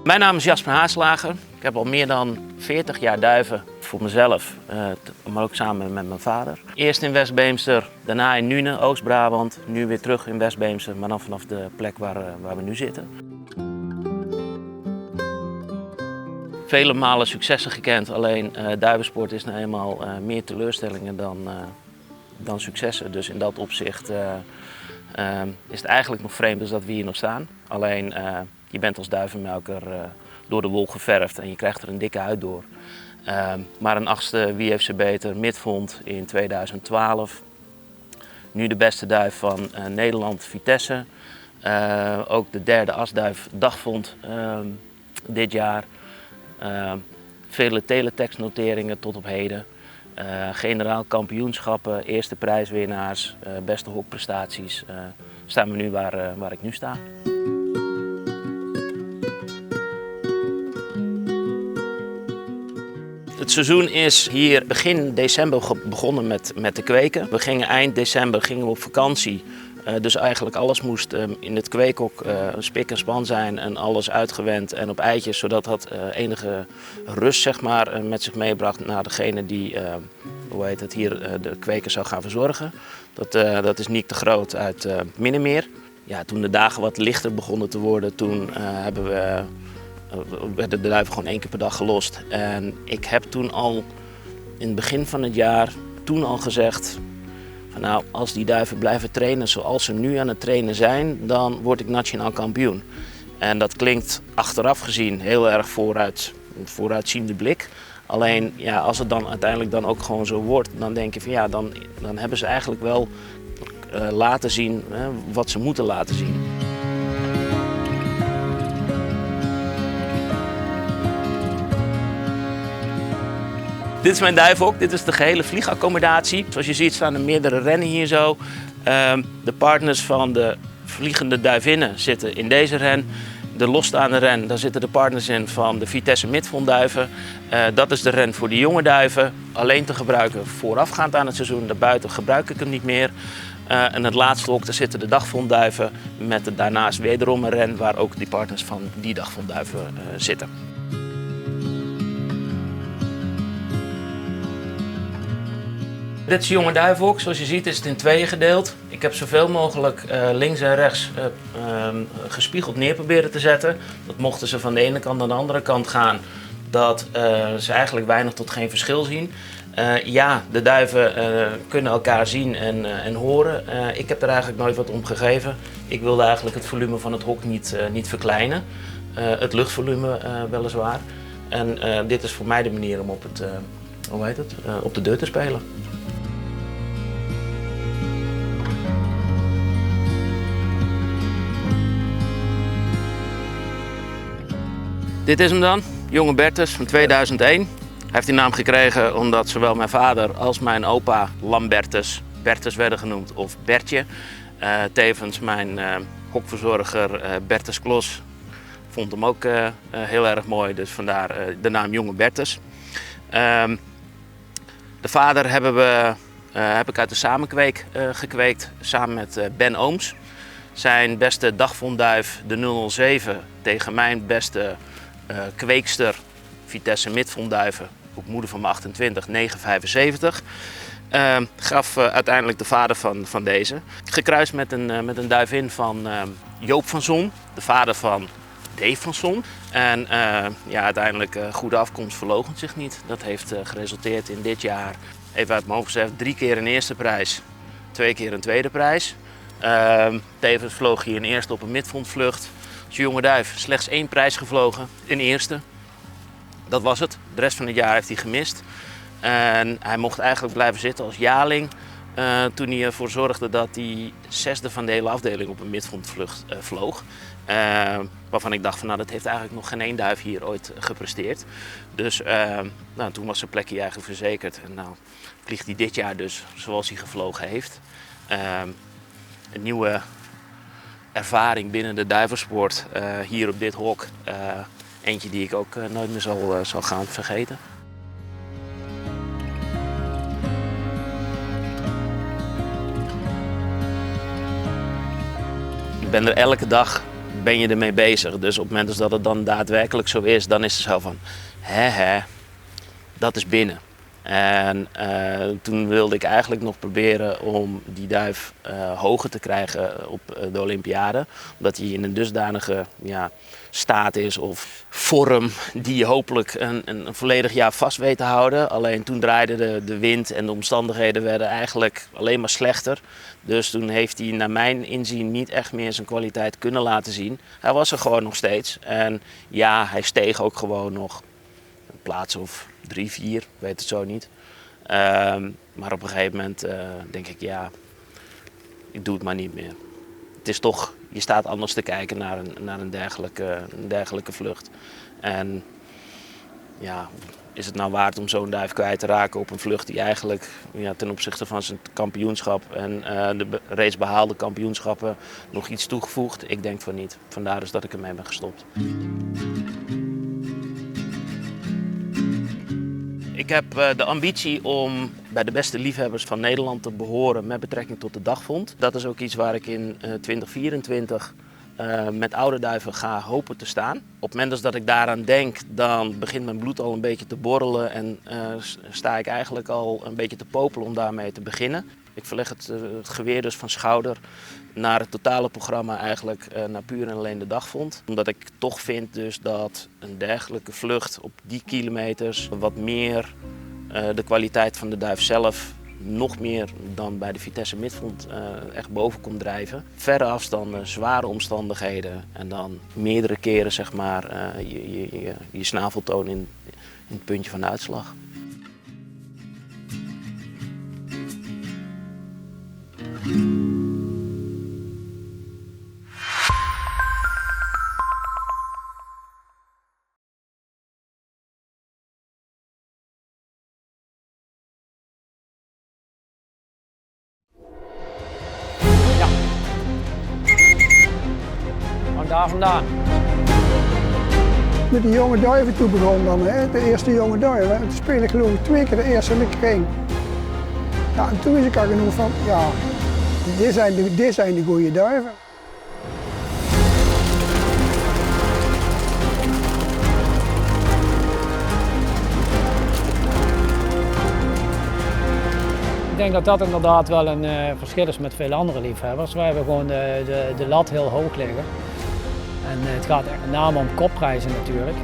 Mijn naam is Jasper Haaslager. Ik heb al meer dan 40 jaar duiven voor mezelf, maar ook samen met mijn vader. Eerst in West-Beemster, daarna in Nuenen, Oost-Brabant. Nu weer terug in West-Beemster, maar dan vanaf de plek waar we nu zitten. Vele malen successen gekend, alleen duivensport is nou eenmaal meer teleurstellingen dan successen. Dus in dat opzicht is het eigenlijk nog vreemd dus dat we hier nog staan. Alleen je bent als duivenmelker door de wol geverfd en je krijgt er een dikke huid door. Maar een 8e, wie heeft ze beter, midvond in 2012. Nu de beste duif van Nederland, Vitesse. Ook de 3e asduif dagvond dit jaar. Vele teletext-noteringen tot op heden. Generaal kampioenschappen, eerste prijswinnaars, beste hokprestaties. Staan we nu waar ik nu sta. Het seizoen is hier begin december begonnen met te kweken. We gingen eind december op vakantie. Dus eigenlijk alles moest in het kweekhok spik en span zijn en alles uitgewend en op eitjes, zodat dat enige rust zeg maar, met zich meebracht naar degene die hier de kwekers zou gaan verzorgen. Dat is Niek de Groot uit Minnemeer. Ja, toen de dagen wat lichter begonnen te worden, toen werden de duiven gewoon 1 keer per dag gelost. En ik heb toen al in het begin van het jaar gezegd, nou, als die duiven blijven trainen zoals ze nu aan het trainen zijn, dan word ik nationaal kampioen. En dat klinkt achteraf gezien heel erg vooruitziende blik. Alleen ja, als het dan uiteindelijk dan ook gewoon zo wordt, dan denk je van ja, dan hebben ze eigenlijk wel laten zien wat ze moeten laten zien. Dit is mijn duivenhok, dit is de gehele vliegaccommodatie. Zoals je ziet staan er meerdere rennen hier zo. De partners van de vliegende duivinnen zitten in deze ren. De losstaande ren, daar zitten de partners in van de Vitesse midvondduiven. Dat is de ren voor de jonge duiven. Alleen te gebruiken voorafgaand aan het seizoen. Daarbuiten gebruik ik hem niet meer. En het laatste hok, daar zitten de dagvondduiven. Met daarnaast wederom een ren waar ook die partners van die dagvondduiven zitten. Dit is een jonge duivenhok. Zoals je ziet is het in 2 gedeeld. Ik heb zoveel mogelijk links en rechts gespiegeld neer proberen te zetten. Dat mochten ze van de ene kant naar de andere kant gaan, dat ze eigenlijk weinig tot geen verschil zien. Ja, de duiven kunnen elkaar zien en horen. Ik heb er eigenlijk nooit wat om gegeven. Ik wilde eigenlijk het volume van het hok niet verkleinen. Het luchtvolume weliswaar. En dit is voor mij de manier om op de deur te spelen. Dit is hem dan, jonge Bertus van 2001. Hij heeft die naam gekregen omdat zowel mijn vader als mijn opa Lambertus Bertus werden genoemd of Bertje. Tevens mijn hokverzorger Bertus Klos vond hem ook heel erg mooi, dus vandaar de naam jonge Bertus. De vader heb ik uit de samenkweek gekweekt samen met Ben Ooms. Zijn beste dagvondduif, de 007, tegen mijn beste kweekster, Vitesse midvondduiven, ook moeder van mijn 28, 975. Gaf uiteindelijk de vader van deze. Gekruist met een duivin van Joop van Zon, de vader van Dave van Zon. En ja, uiteindelijk goede afkomst verloochent zich niet. Dat heeft geresulteerd in dit jaar, even uit mijn hoofd gezegd, 3 keer een eerste prijs, 2 keer een tweede prijs. Tevens vloog hij een eerste op een midvondvlucht. Als jonge duif slechts 1 prijs gevlogen, een eerste. Dat was het. De rest van het jaar heeft hij gemist. En hij mocht eigenlijk blijven zitten als jaarling toen hij ervoor zorgde dat hij 6e van de hele afdeling op een midvondvlucht vloog. Waarvan ik dacht van nou, dat heeft eigenlijk nog geen 1 duif hier ooit gepresteerd. Dus nou, toen was zijn plekje eigenlijk verzekerd. En nou vliegt hij dit jaar dus zoals hij gevlogen heeft. Een nieuwe ervaring binnen de duivensport hier op dit hok. Eentje die ik ook nooit meer zal gaan vergeten. Ik ben er elke dag ben je ermee bezig. Dus op het moment dat het dan daadwerkelijk zo is, dan is het zo van, dat is binnen. En toen wilde ik eigenlijk nog proberen om die duif hoger te krijgen op de Olympiade. Omdat hij in een dusdanige staat is of vorm die je hopelijk een volledig jaar vast weet te houden. Alleen toen draaide de wind en de omstandigheden werden eigenlijk alleen maar slechter. Dus toen heeft hij naar mijn inzien niet echt meer zijn kwaliteit kunnen laten zien. Hij was er gewoon nog steeds. En ja, hij steeg ook gewoon nog een plaats of 3, 4, weet het zo niet. Maar op een gegeven moment denk ik, ik doe het maar niet meer. Het is toch, je staat anders te kijken naar een dergelijke vlucht. En ja, is het nou waard om zo'n duif kwijt te raken op een vlucht die eigenlijk ten opzichte van zijn kampioenschap en de reeds behaalde kampioenschappen nog iets toegevoegd? Ik denk van niet. Vandaar dus dat ik ermee ben gestopt. Ik heb de ambitie om bij de beste liefhebbers van Nederland te behoren met betrekking tot de dagvond. Dat is ook iets waar ik in 2024 met oude duiven ga hopen te staan. Op het moment dat ik daaraan denk, dan begint mijn bloed al een beetje te borrelen en sta ik eigenlijk al een beetje te popelen om daarmee te beginnen. Ik verleg het geweer dus van schouder naar het totale programma eigenlijk naar puur en alleen de dagvond. Omdat ik toch vind dus dat een dergelijke vlucht op die kilometers wat meer de kwaliteit van de duif zelf nog meer dan bij de Vitesse Midvond echt boven komt drijven. Verre afstanden, zware omstandigheden en dan meerdere keren zeg maar je snaveltoon in het puntje van de uitslag. Daar vandaan. Met die jonge duiven toe begon dan, hè? De eerste jonge duiven. En toen speelde ik geloof ik 2 keer de eerste in de kring. Ja, en toen wist ik al genoeg van, dit zijn de goede duiven. Ik denk dat dat inderdaad wel een verschil is met veel andere liefhebbers. Wij hebben gewoon de lat heel hoog liggen. En het gaat met name om kopprijzen natuurlijk.